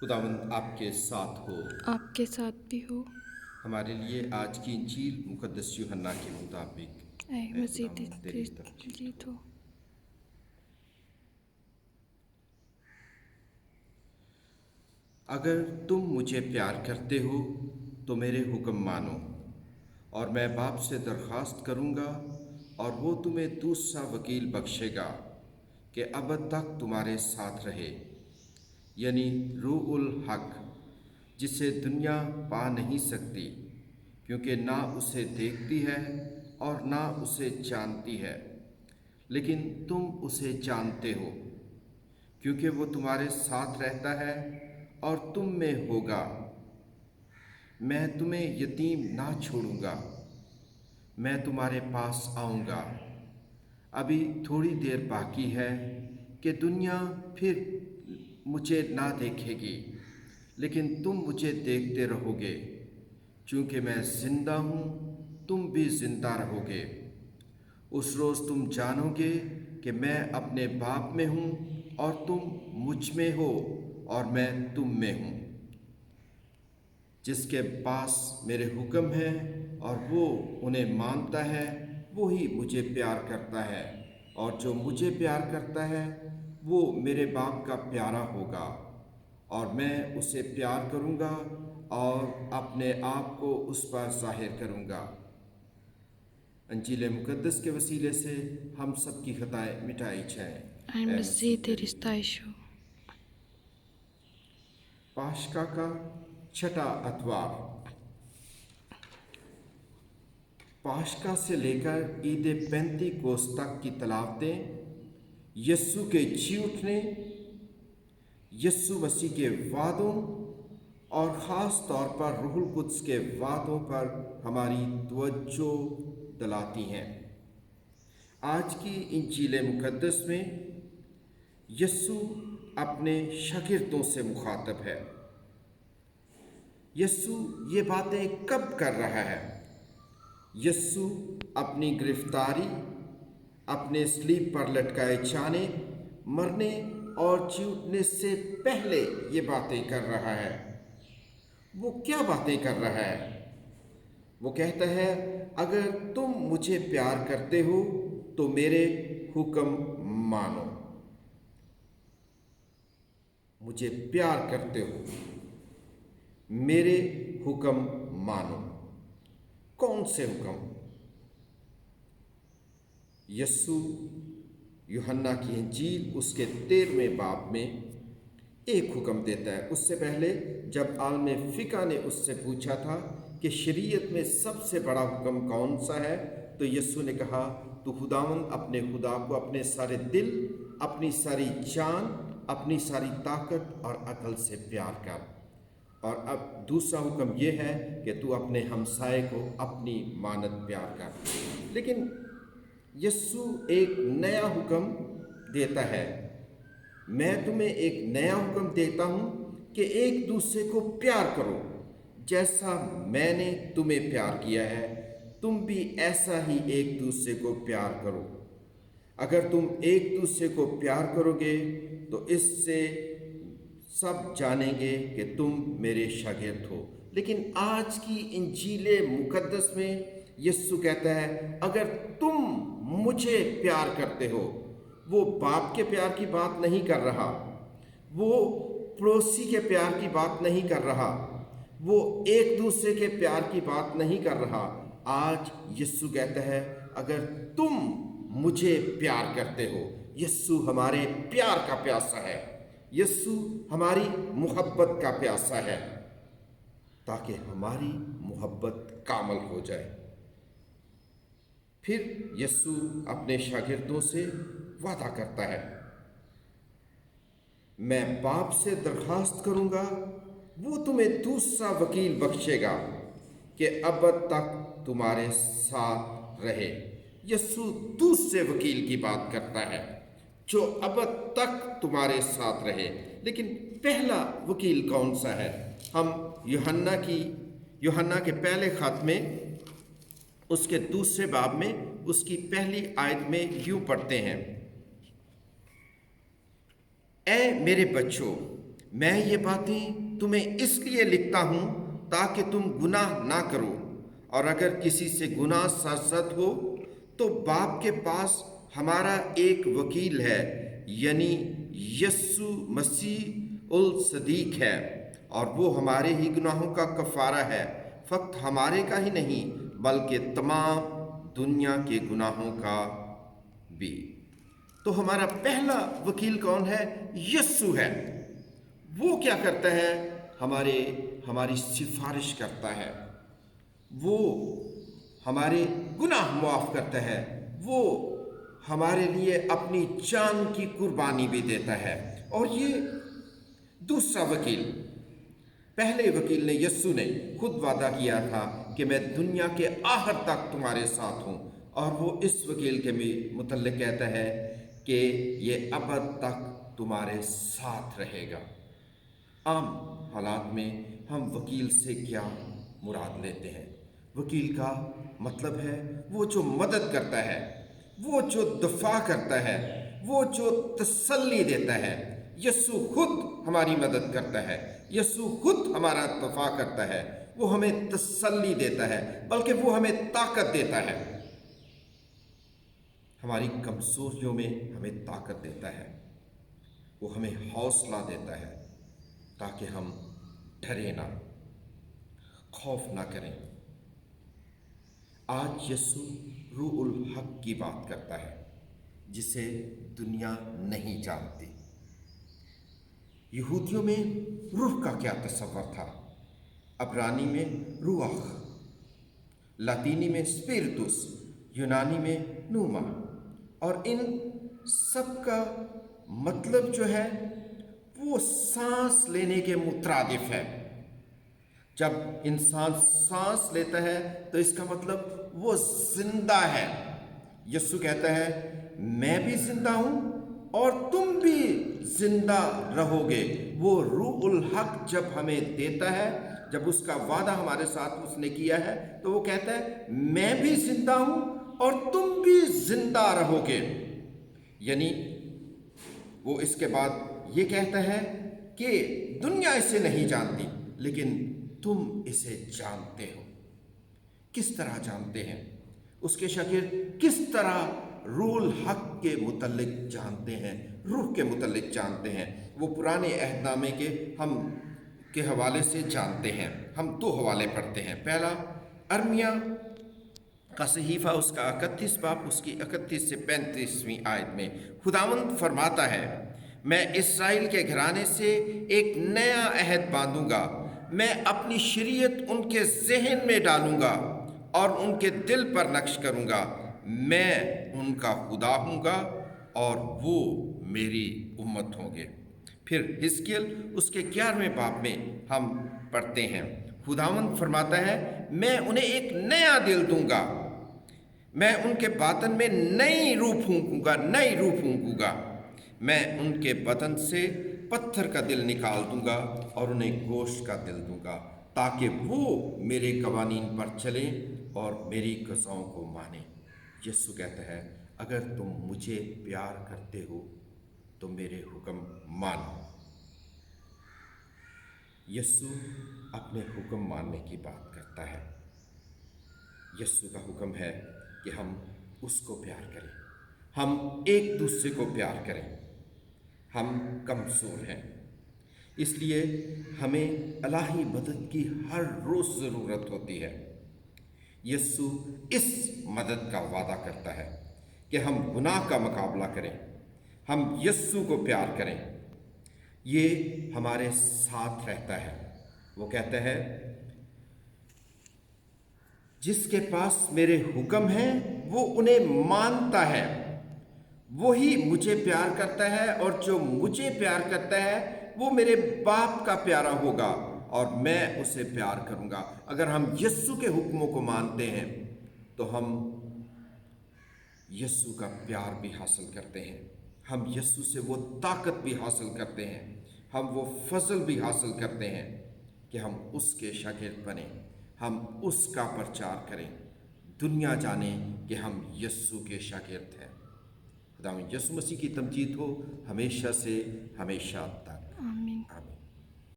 خداوند آپ کے ساتھ ہو۔ آپ کے ساتھ بھی ہو۔ ہمارے لیے آج کی انجیل مقدس یوحنا کے مطابق اے ہے مزید خداوند تیری ترجیح۔ جیت ہو۔ اگر تم مجھے پیار کرتے ہو تو میرے حکم مانو، اور میں باپ سے درخواست کروں گا اور وہ تمہیں دوسرا وکیل بخشے گا کہ ابد تک تمہارے ساتھ رہے، یعنی روح الحق، جسے دنیا پا نہیں سکتی کیونکہ نہ اسے دیکھتی ہے اور نہ اسے جانتی ہے، لیکن تم اسے جانتے ہو کیونکہ وہ تمہارے ساتھ رہتا ہے اور تم میں ہوگا۔ میں تمہیں یتیم نہ چھوڑوں گا، میں تمہارے پاس آؤں گا۔ ابھی تھوڑی دیر باقی ہے کہ دنیا پھر مجھے نہ دیکھے گی، لیکن تم مجھے دیکھتے رہو گے، چونکہ میں زندہ ہوں تم بھی زندہ رہو گے۔ اس روز تم جانو گے کہ میں اپنے باپ میں ہوں اور تم مجھ میں ہو اور میں تم میں ہوں۔ جس کے پاس میرے حکم ہیں اور وہ انہیں مانتا ہے وہی مجھے پیار کرتا ہے، اور جو مجھے پیار کرتا ہے وہ میرے باپ کا پیارا ہوگا، اور میں اسے پیار کروں گا اور اپنے آپ کو اس پر ظاہر کروں گا۔ انجیل مقدس کے وسیلے سے ہم سب کی خطائیں مٹائی جائیں۔ اے اے مسیح تیری ستائش ہو۔ پاشکا کا چھٹا اتوار۔ پاشکا سے لے کر عید پینتی کوس تک کی تلاوتیں یسوع کے جی اٹھنے، یسوع مسیح کے وعدوں اور خاص طور پر روح القدس کے وعدوں پر ہماری توجہ دلاتی ہیں۔ آج کی انجیل مقدس میں یسوع اپنے شاگردوں سے مخاطب ہے۔ یسوع یہ باتیں کب کر رہا ہے؟ یسوع اپنی گرفتاری، اپنے صلیب پر لٹکائے جانے، مرنے اور جی اٹھنے سے پہلے یہ باتیں کر رہا ہے۔ وہ کیا باتیں کر رہا ہے؟ وہ کہتا ہے، اگر تم مجھے پیار کرتے ہو تو میرے حکم مانو۔ مجھے پیار کرتے ہو، میرے حکم مانو۔ کون سے حکم؟ یسوع یوحنا کی انجیل اس کے 13ویں باب میں ایک حکم دیتا ہے۔ اس سے پہلے جب عالم فقہ نے اس سے پوچھا تھا کہ شریعت میں سب سے بڑا حکم کون سا ہے، تو یسوع نے کہا، تو خداوند اپنے خدا کو اپنے سارے دل، اپنی ساری جان، اپنی ساری طاقت اور عقل سے پیار کر۔ اور اب دوسرا حکم یہ ہے کہ تو اپنے ہمسائے کو اپنی مانند پیار کر۔ لیکن یسوع ایک نیا حکم دیتا ہے۔ میں تمہیں ایک نیا حکم دیتا ہوں کہ ایک دوسرے کو پیار کرو، جیسا میں نے تمہیں پیار کیا ہے تم بھی ایسا ہی ایک دوسرے کو پیار کرو۔ اگر تم ایک دوسرے کو پیار کرو گے تو اس سے سب جانیں گے کہ تم میرے شاگرد ہو۔ لیکن آج کی انجیل مقدس میں یسوع کہتا ہے، اگر تم مجھے پیار کرتے ہو۔ وہ باپ کے پیار کی بات نہیں کر رہا، وہ پڑوسی کے پیار کی بات نہیں کر رہا، وہ ایک دوسرے کے پیار کی بات نہیں کر رہا۔ آج یسوع کہتا ہے، اگر تم مجھے پیار کرتے ہو۔ یسوع ہمارے پیار کا پیاسا ہے، یسوع ہماری محبت کا پیاسا ہے، تاکہ ہماری محبت کامل ہو جائے۔ پھر یسوع اپنے شاگردوں سے وعدہ کرتا ہے، میں باپ سے درخواست کروں گا، وہ تمہیں دوسرا وکیل بخشے گا کہ ابد تک تمہارے ساتھ رہے۔ یسوع دوسرے وکیل کی بات کرتا ہے جو ابد تک تمہارے ساتھ رہے۔ لیکن پہلا وکیل کون سا ہے؟ ہم یوحنا کے پہلے خط میں اس کے دوسرے باب میں اس کی پہلی آیت میں یوں پڑھتے ہیں، اے میرے بچوں، मैं ये बातें तुम्हें इसलिए लिखता हूँ ताकि तुम गुनाह ना करो, और अगर किसी से गुनाह सरजद हो तो बाप के पास हमारा एक वकील है, यानी यस्सु मसीह उल सदीक है, और वो हमारे ही गुनाहों का कफ़ारा है, फक्त हमारे का ही नहीं बल्कि तमाम दुनिया के गुनाहों का भी। तो हमारा पहला वकील कौन है? यस्सु है। वो क्या करता है? हमारी सिफारिश करता है, वो हमारे गुनाह माफ़ करता है, वो हमारे लिए अपनी जान की कुर्बानी भी देता है। और ये दूसरा वकील, पहले वकील ने, यस्सु ने खुद वादा किया था कि मैं दुनिया के आखिर तक तुम्हारे साथ हूँ, और वो इस वकील के भी मुतल्लिक कहता है कि ये अबद तक तुम्हारे साथ रहेगा। आम हालात में हम वकील से क्या मुराद लेते हैं? वकील का मतलब है वो जो मदद करता है, वो जो दफा करता है, वो जो तसल्ली देता है। यस्सु खुद हमारी मदद करता है, यस्सु खुद हमारा दफा करता है, वो हमें तसल्ली देता है, बल्कि वो हमें ताकत देता है, हमारी कमजोरियों में हमें ताकत देता है, वो हमें हौसला देता है ताकि हम डरे ना, खौफ ना करें। आज यस्सु रूहुल हक की बात करता है जिसे दुनिया नहीं जानती। यहूदियों में रूह का क्या तस्वर था? अब्रानी में रूह, लातीनी में स्पिरिटुस, यूनानी में नूमा, और इन सब का मतलब जो है वो सांस लेने के मुतरादिफ है। जब इंसान सांस लेता है तो इसका मतलब वो जिंदा है। यस्सु कहता है मैं भी जिंदा हूं और तुम भी जिंदा रहोगे। वो रूहुल हक जब हमें देता है, जब उसका वादा हमारे साथ उसने किया है, तो वो कहता है मैं भी जिंदा हूं और तुम भी जिंदा रहोगे। यानी वो इसके बाद ये कहता है कि दुनिया इसे नहीं जानती लेकिन तुम इसे जानते हो। किस तरह जानते हैं? उसके शागिर्द किस तरह रूहुल हक के मुतल्लिक जानते हैं, रूह के मुतल्लिक जानते हैं? वो पुराने अहदनामे के हम के हवाले से जानते हैं। हम दो हवाले पढ़ते हैं। पहला अरमिया का सहीफ़ा, उसका 31 बाब, उसकी 31 से 35वीं आयत में खुदावंद फरमाता है, मैं इस्राएल के घराने से एक नया अहद बांधूंगा, मैं अपनी शरीयत उनके जहन में डालूंगा और उनके दिल पर नक्श करूंगा। मैं उनका खुदा हूँगा और वो मेरी उम्मत होंगे। फिर हिजकिय्याह उसके 11वें बाब में हम पढ़ते हैं, खुदावंद फरमाता है, मैं उन्हें एक नया दिल दूंगा, मैं उनके बातन में नई रूह फूंकूंगा, मैं उनके बदन से पत्थर का दिल निकाल दूंगा और उन्हें गोश्त का दिल दूंगा, ताकि वो मेरे कवानीन पर चलें और मेरी कज़ाओं को माने। यस्सु कहता है अगर तुम मुझे प्यार करते हो तो मेरे हुक्म मानो। यस्सु अपने हुक्म मानने की बात करता है। यस्सु का हुक्म है कि हम उसको प्यार करें, हम एक दूसरे को प्यार करें। हम कमज़ोर हैं, इसलिए हमें इलाही मदद की हर रोज़ ज़रूरत होती है। यस्सु इस मदद का वादा करता है कि हम गुनाह का मुकाबला करें, हम यस्सु को प्यार करें। ये हमारे साथ रहता है। वो कहता है जिसके पास मेरे हुक्म हैं वो उन्हें मानता है, वही मुझे प्यार करता है, और जो मुझे प्यार करता है वो मेरे बाप का प्यारा होगा और मैं उसे प्यार करूंगा। अगर हम यस्सु के हुक्मों को मानते हैं तो हम यस्सु का प्यार भी हासिल करते हैं, हम यस्सु से वो ताकत भी हासिल करते हैं, हम वो फजल भी हासिल करते हैं कि हम उसके शागिर्द बने, हम उसका प्रचार करें, दुनिया जाने कि हम यस्सु के शागिर्द हैं। खुदावंद यीशु मसीह की तमजीद हो हमेशा से हमेशा तक। आमीन। आमीन।